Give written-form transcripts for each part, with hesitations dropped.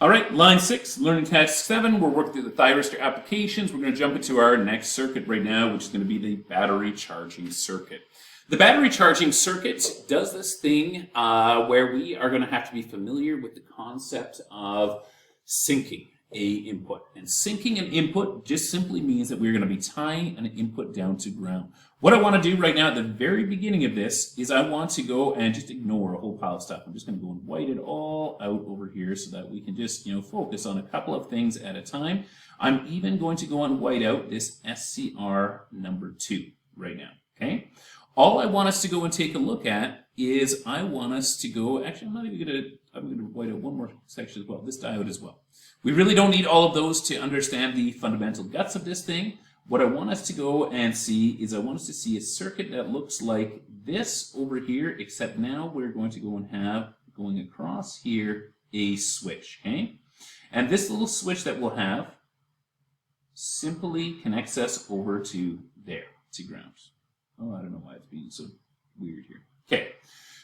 All right, line 6, learning task 7. We're working through the thyristor applications. We're going to jump into our next circuit right now, which is going to be the battery charging circuit. The battery charging circuit does this thing where we are going to have to be familiar with the concept of syncing a input. And syncing an input just simply means that we're going to be tying an input down to ground. What I want to do right now at the very beginning of this is I want to go and just ignore a whole pile of stuff. I'm just going to go and white it all out over here so that we can just, focus on a couple of things at a time. I'm even going to go and white out this SCR number 2 right now, okay? All I want us to go and take a look at is I want us to go, actually I'm going to white out one more section as well, this diode as well. We really don't need all of those to understand the fundamental guts of this thing. What I want us to go and see is I want us to see a circuit that looks like this over here, except now we're going to go and have, going across here, a switch, okay? And this little switch that we'll have simply connects us over to there, to ground. Oh, I don't know why it's being so weird here. Okay.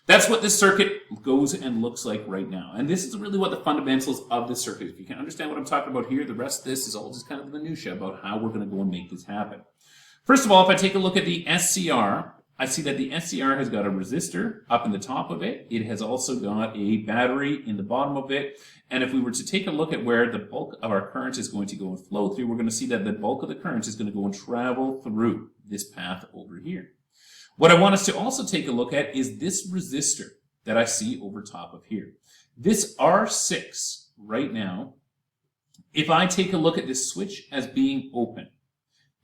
That's what this circuit goes and looks like right now. And this is really what the fundamentals of this circuit is. If you can understand what I'm talking about here, the rest of this is all just kind of the minutia about how we're going to go and make this happen. First of all, if I take a look at the SCR, I see that the SCR has got a resistor up in the top of it. It has also got a battery in the bottom of it. And if we were to take a look at where the bulk of our current is going to go and flow through, we're going to see that the bulk of the current is going to go and travel through this path over here. What I want us to also take a look at is this resistor that I see over top of here. This R6 right now, if I take a look at this switch as being open,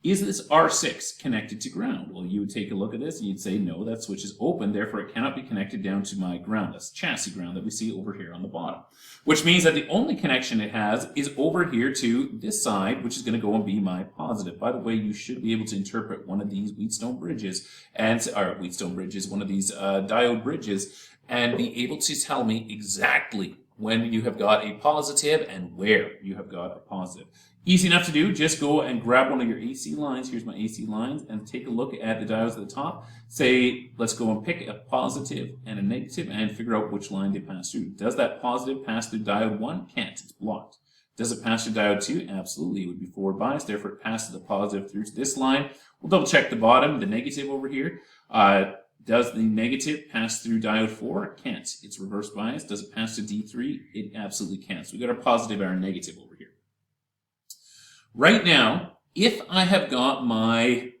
is this R6 connected to ground? Well, you would take a look at this and you'd say, no, that switch is open, therefore it cannot be connected down to my ground. That's chassis ground that we see over here on the bottom. Which means that the only connection it has is over here to this side, which is going to go and be my positive. By the way, you should be able to interpret one of these Wheatstone bridges, one of these diode bridges, and be able to tell me exactly when you have got a positive and where you have got a positive. Easy enough to do. Just go and grab one of your AC lines. Here's my AC lines, and take a look at the diodes at the top. Say, let's go and pick a positive and a negative and figure out which line they pass through. Does that positive pass through diode 1? Can't. It's blocked. Does it pass through diode 2? Absolutely. It would be forward biased. Therefore, it passes the positive through to this line. We'll double check the bottom, the negative over here. Does the negative pass through diode 4? Can't. It's reverse bias. Does it pass to D3? It absolutely can't. So we've got our positive and our negative over here. Right now, if I have got my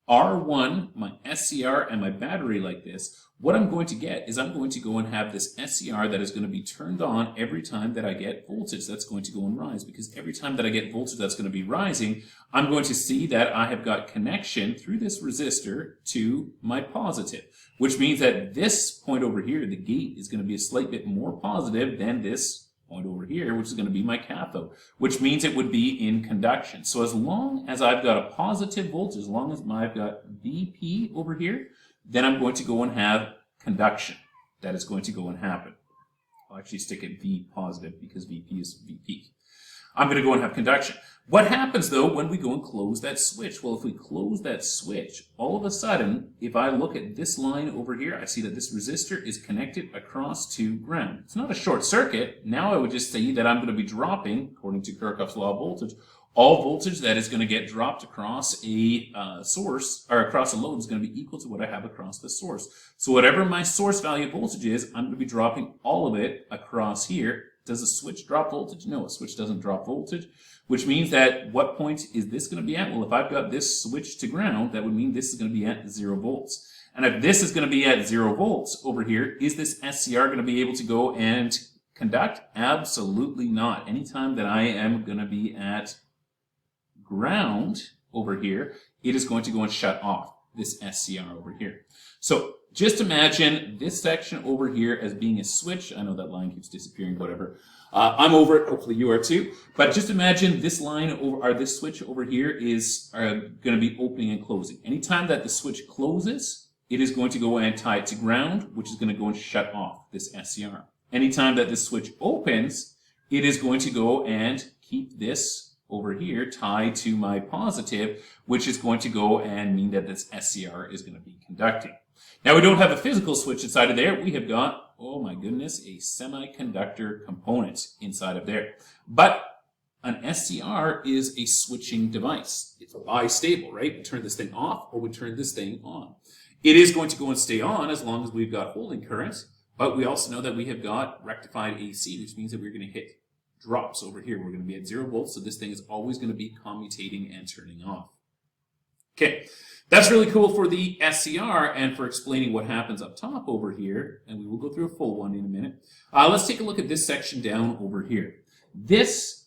R1, my SCR, and my battery like this, what I'm going to get is I'm going to go and have this SCR that is going to be turned on every time that I get voltage that's going to go and rise. Because every time that I get voltage that's going to be rising, I'm going to see that I have got connection through this resistor to my positive. Which means that this point over here, the gate, is going to be a slight bit more positive than this point over here, which is going to be my cathode, which means it would be in conduction. So as long as I've got a positive voltage, as long as I've got VP over here, then I'm going to go and have conduction. That is going to go and happen. I'll actually stick it V positive because VP is VP. I'm going to go and have conduction. What happens though when we go and close that switch? Well, if we close that switch, all of a sudden, if I look at this line over here, I see that this resistor is connected across to ground. It's not a short circuit. Now I would just say that I'm going to be dropping, according to Kirchhoff's law of voltage, all voltage that is going to get dropped across a source, or across a load, is going to be equal to what I have across the source. So whatever my source value voltage is, I'm going to be dropping all of it across here. Does a switch drop voltage? No, a switch doesn't drop voltage, which means that what point is this going to be at? Well, if I've got this switch to ground, that would mean this is going to be at 0 volts. And if this is going to be at 0 volts over here, is this SCR going to be able to go and conduct? Absolutely not. Anytime that I am going to be at ground over here, it is going to go and shut off this SCR over here. So just imagine this section over here as being a switch. I know that line keeps disappearing, whatever. I'm over it. Hopefully you are too. But just imagine this line over, or this switch over here is going to be opening and closing. Anytime that the switch closes, it is going to go and tie it to ground, which is going to go and shut off this SCR. Anytime that this switch opens, it is going to go and keep this over here tied to my positive, which is going to go and mean that this SCR is going to be conducting. Now we don't have a physical switch inside of there. We have got oh my goodness, a semiconductor component inside of there. But an SCR is a switching device. It's bistable, right? We turn this thing off or we turn this thing on. It is going to go and stay on as long as we've got holding current, but we also know that we have got rectified AC, which means that we're going to hit drops over here. We're going to be at 0 volts, so this thing is always going to be commutating and turning off. Okay, that's really cool for the SCR and for explaining what happens up top over here, and we will go through a full one in a minute. Let's take a look at this section down over here. This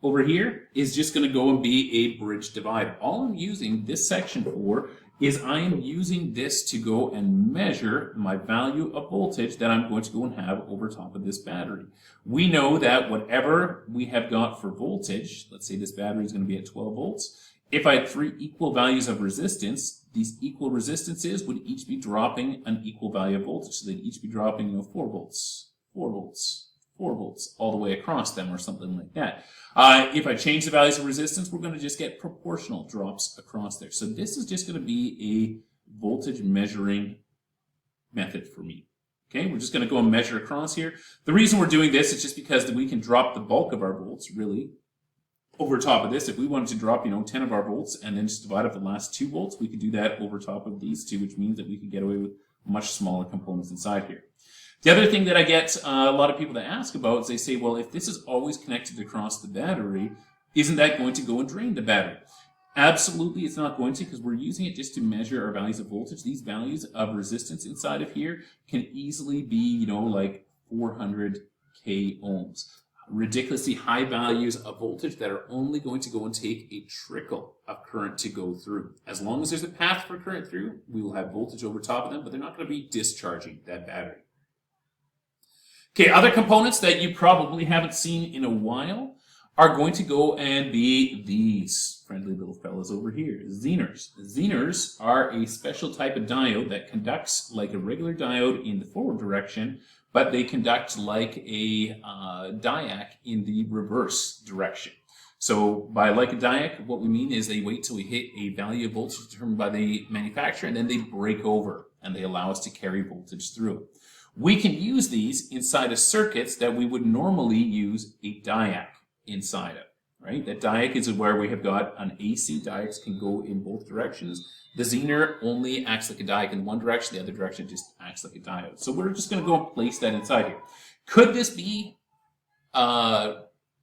over here is just going to go and be a bridge divider. All I'm using this section for is I am using this to go and measure my value of voltage that I'm going to go and have over top of this battery. We know that whatever we have got for voltage, let's say this battery is going to be at 12 volts, if I had 3 equal values of resistance, these equal resistances would each be dropping an equal value of voltage. So they'd each be dropping, 4 volts, 4 volts, 4 volts, all the way across them or something like that. If I change the values of resistance, we're going to just get proportional drops across there. So this is just going to be a voltage measuring method for me. Okay, we're just going to go and measure across here. The reason we're doing this is just because we can drop the bulk of our volts, really, over top of this. If we wanted to drop, 10 of our volts and then just divide up the last 2 volts, we could do that over top of these two, which means that we could get away with much smaller components inside here. The other thing that I get a lot of people that ask about is they say, well, if this is always connected across the battery, isn't that going to go and drain the battery? Absolutely, it's not going to, because we're using it just to measure our values of voltage. These values of resistance inside of here can easily be, like 400 k ohms. Ridiculously high values of voltage that are only going to go and take a trickle of current to go through. As long as there's a path for current through, we will have voltage over top of them, but they're not going to be discharging that battery. Okay, other components that you probably haven't seen in a while are going to go and be these friendly little fellas over here, Zeners. Zeners are a special type of diode that conducts like a regular diode in the forward direction, but they conduct like a diac in the reverse direction. So by like a diac, what we mean is they wait till we hit a value of voltage determined by the manufacturer, and then they break over and they allow us to carry voltage through. We can use these inside of circuits that we would normally use a diac inside of, right? That diac is where we have got an AC. Diacs can go in both directions. The Zener only acts like a diac in one direction, the other direction just acts like a diode. So we're just going to go and place that inside here. Could this be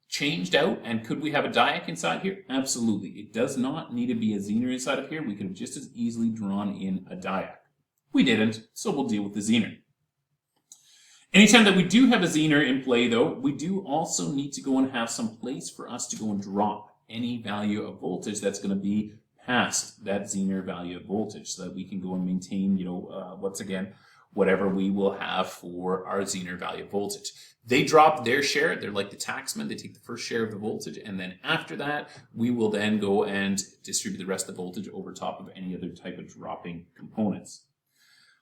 changed out, and could we have a diac inside here? Absolutely. It does not need to be a Zener inside of here. We could have just as easily drawn in a diac. We didn't, so we'll deal with the Zener. Anytime that we do have a Zener in play, though, we do also need to go and have some place for us to go and drop any value of voltage that's going to be past that Zener value of voltage, so that we can go and maintain, once again, whatever we will have for our Zener value of voltage. They drop their share. They're like the taxman. They take the first share of the voltage, and then after that, we will then go and distribute the rest of the voltage over top of any other type of dropping components.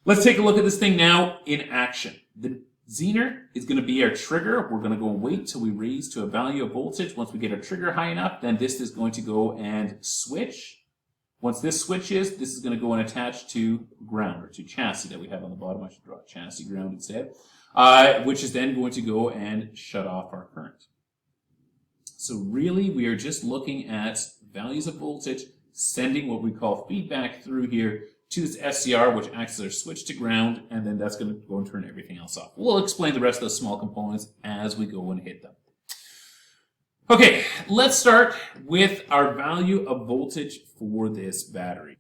Let's take a look at this thing now in action. The Zener is going to be our trigger. We're going to go and wait till we raise to a value of voltage. Once we get our trigger high enough, then this is going to go and switch. Once this switches, this is going to go and attach to ground, or to chassis that we have on the bottom. I should draw chassis ground instead, which is then going to go and shut off our current. So really, we are just looking at values of voltage, sending what we call feedback through here to this SCR, which acts as our switch to ground, and then that's going to go and turn everything else off. We'll explain the rest of those small components as we go and hit them. Okay, let's start with our value of voltage for this battery.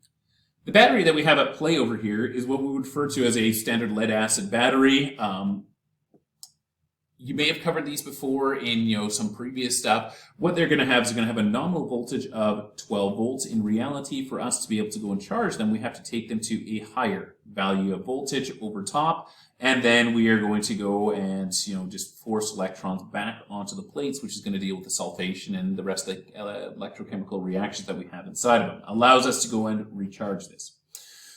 The battery that we have at play over here is what we would refer to as a standard lead-acid battery. You may have covered these before in some previous stuff. What they're going to have is they're going to have a nominal voltage of 12 volts. In reality, for us to be able to go and charge them, we have to take them to a higher value of voltage over top, and then we are going to go and just force electrons back onto the plates, which is going to deal with the sulfation and the rest of the electrochemical reactions that we have inside of them. Allows us to go and recharge this.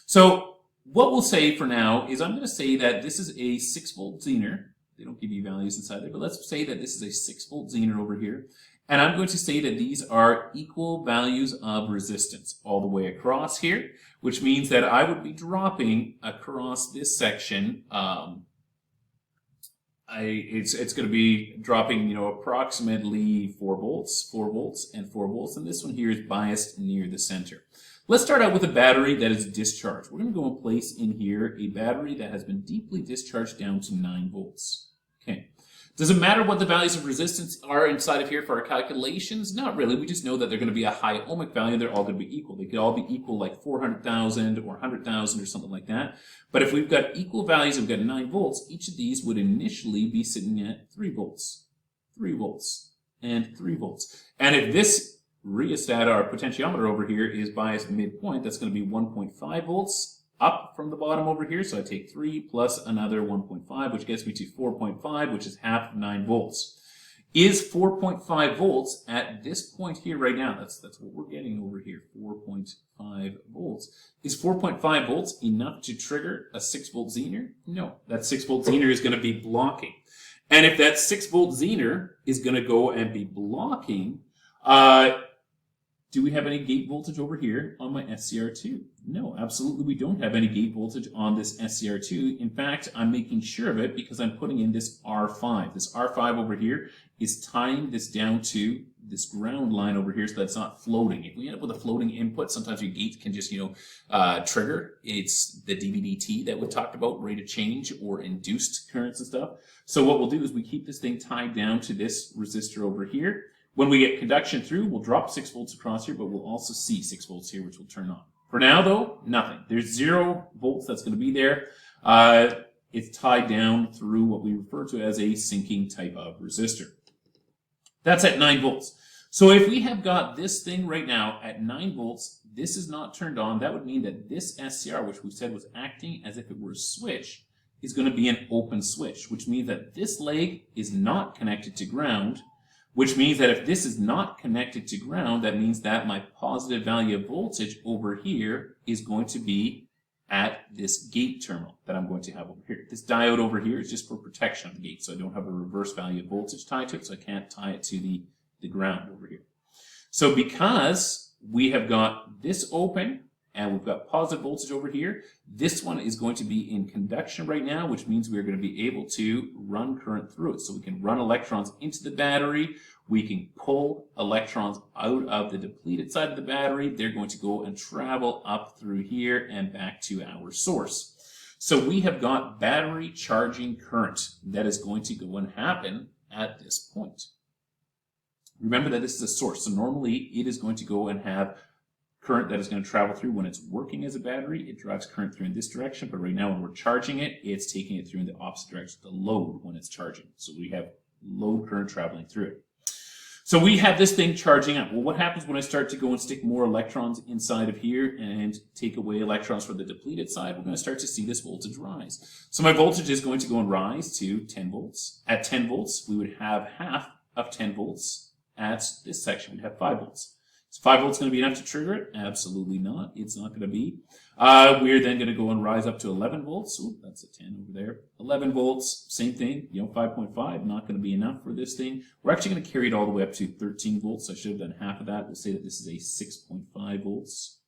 So what we'll say for now is I'm going to say that this is a 6-volt Zener. They don't give you values inside there, but let's say that this is a 6-volt Zener over here. And I'm going to say that these are equal values of resistance all the way across here, which means that I would be dropping across this section. It's going to be dropping, approximately 4 volts, 4 volts, and 4 volts. And this one here is biased near the center. Let's start out with a battery that is discharged. We're going to go and place in here a battery that has been deeply discharged down to 9 volts. Okay. Does it matter what the values of resistance are inside of here for our calculations? Not really. We just know that they're going to be a high ohmic value. They're all going to be equal. They could all be equal like 400,000 or 100,000 or something like that. But if we've got equal values, we've got 9 volts, each of these would initially be sitting at 3 volts, 3 volts, and 3 volts. And if this rheostat, our potentiometer over here, is biased midpoint, that's going to be 1.5 volts. Up from the bottom over here, so I take 3 plus another 1.5, which gets me to 4.5, which is half of 9 volts. Is 4.5 volts at this point here right now? That's what we're getting over here, 4.5 volts. Is 4.5 volts enough to trigger a 6-volt zener? No, that 6-volt zener is going to be blocking. And if that 6-volt zener is going to go and be blocking, do we have any gate voltage over here on my SCR2? No, absolutely we don't have any gate voltage on this SCR2. In fact, I'm making sure of it because I'm putting in this R5. This R5 over here is tying this down to this ground line over here so that's not floating. If we end up with a floating input, sometimes your gate can just, trigger. It's the DVDT that we talked about, rate of change or induced currents and stuff. So what we'll do is we keep this thing tied down to this resistor over here. When we get conduction through, we'll drop 6 volts across here, but we'll also see 6 volts here, which will turn on. For now, though, nothing. There's 0 volts that's going to be there. It's tied down through what we refer to as a sinking type of resistor. That's at 9 volts. So if we have got this thing right now at 9 volts, this is not turned on. That would mean that this SCR, which we said was acting as if it were a switch, is going to be an open switch, which means that this leg is not connected to ground. Which means that if this is not connected to ground, that means that my positive value of voltage over here is going to be at this gate terminal that I'm going to have over here. This diode over here is just for protection of the gate, so I don't have a reverse value of voltage tied to it, so I can't tie it to the ground over here. So because we have got this open, and we've got positive voltage over here, this one is going to be in conduction right now, which means we're going to be able to run current through it. So we can run electrons into the battery, we can pull electrons out of the depleted side of the battery, they're going to go and travel up through here and back to our source. So we have got battery charging current that is going to go and happen at this point. Remember that this is a source, so normally it is going to go and have current that is going to travel through. When it's working as a battery, it drives current through in this direction, but right now when we're charging it, it's taking it through in the opposite direction, the load when it's charging. So we have load current traveling through it. So we have this thing charging up. Well, what happens when I start to go and stick more electrons inside of here and take away electrons from the depleted side? We're going to start to see this voltage rise. So my voltage is going to go and rise to 10 volts. At 10 volts, we would have half of 10 volts. At this section, we'd have 5 volts. Is 5 volts going to be enough to trigger it? Absolutely not. It's not going to be. We're then going to go and rise up to 11 volts. Ooh, that's a 10 over there. 11 volts, same thing. 5.5, not going to be enough for this thing. We're actually going to carry it all the way up to 13 volts. I should have done half of that. We'll say that this is a 6.5 volts.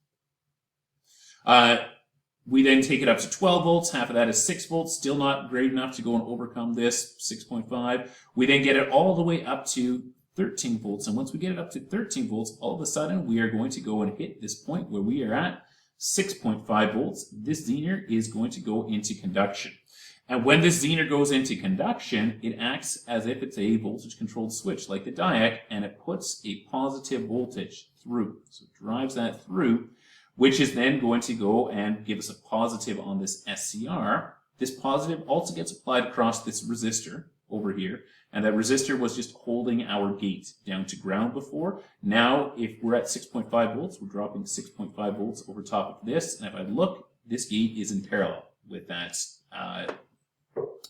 We then take it up to 12 volts. Half of that is 6 volts. Still not great enough to go and overcome this 6.5. We then get it all the way up to 13 volts. And once we get it up to 13 volts, all of a sudden we are going to go and hit this point where we are at 6.5 volts. This zener is going to go into conduction. And when this zener goes into conduction, it acts as if it's a voltage controlled switch like the diac, and it puts a positive voltage through. So it drives that through, which is then going to go and give us a positive on this SCR. This positive also gets applied across this resistor over here. And that resistor was just holding our gate down to ground before. Now, if we're at 6.5 volts, we're dropping 6.5 volts over top of this. And if I look, this gate is in parallel with that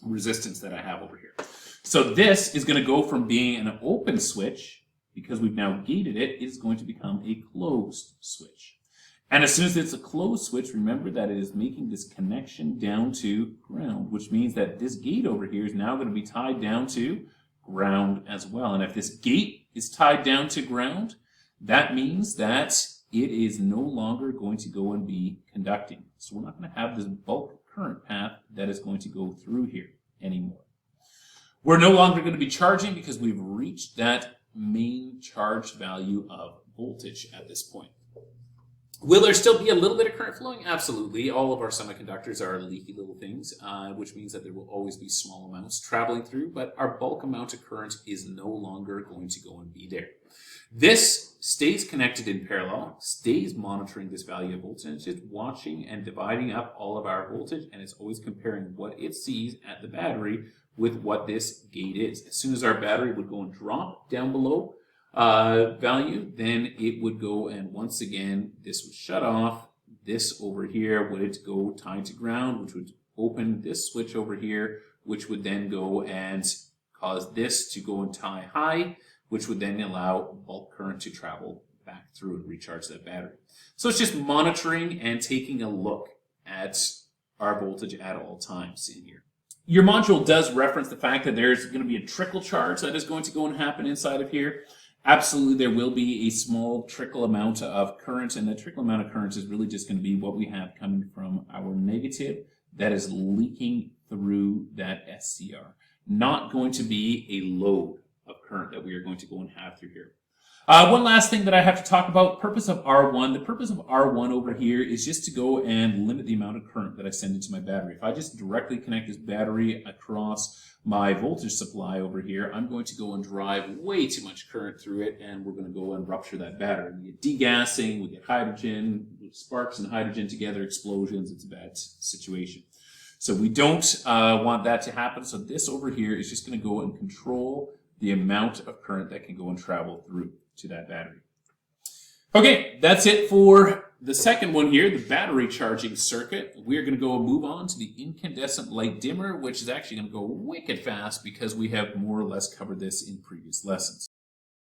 resistance that I have over here. So this is going to go from being an open switch, because we've now gated it, is going to become a closed switch. And as soon as it's a closed switch, remember that it is making this connection down to ground, which means that this gate over here is now going to be tied down to ground as well. And if this gate is tied down to ground, that means that it is no longer going to go and be conducting. So we're not going to have this bulk current path that is going to go through here anymore. We're no longer going to be charging because we've reached that main charge value of voltage at this point. Will there still be a little bit of current flowing? Absolutely. All of our semiconductors are leaky little things, which means that there will always be small amounts traveling through, but our bulk amount of current is no longer going to go and be there. This stays connected in parallel, stays monitoring this value of voltage, and it's just watching and dividing up all of our voltage, and it's always comparing what it sees at the battery with what this gate is. As soon as our battery would go and drop down below value, then it would go and once again this would shut off. This over here would go tied to ground, which would open this switch over here, which would then go and cause this to go and tie high, which would then allow bulk current to travel back through and recharge that battery. So it's just monitoring and taking a look at our voltage at all times in here. Your module does reference the fact that there's going to be a trickle charge that is going to go and happen inside of here. Absolutely, there will be a small trickle amount of current, and that trickle amount of current is really just going to be what we have coming from our negative that is leaking through that SCR. Not going to be a load of current that we are going to go and have through here. One last thing that I have to talk about, purpose of R1. The purpose of R1 over here is just to go and limit the amount of current that I send into my battery. If I just directly connect this battery across my voltage supply over here, I'm going to go and drive way too much current through it, and we're going to go and rupture that battery. We get degassing, we get hydrogen, sparks and hydrogen together, explosions. It's a bad situation. So we don't want that to happen. So this over here is just going to go and control the amount of current that can go and travel through to that battery. Okay, that's it for the second one here, the battery charging circuit. We're going to go and move on to the incandescent light dimmer, which is actually going to go wicked fast because we have more or less covered this in previous lessons.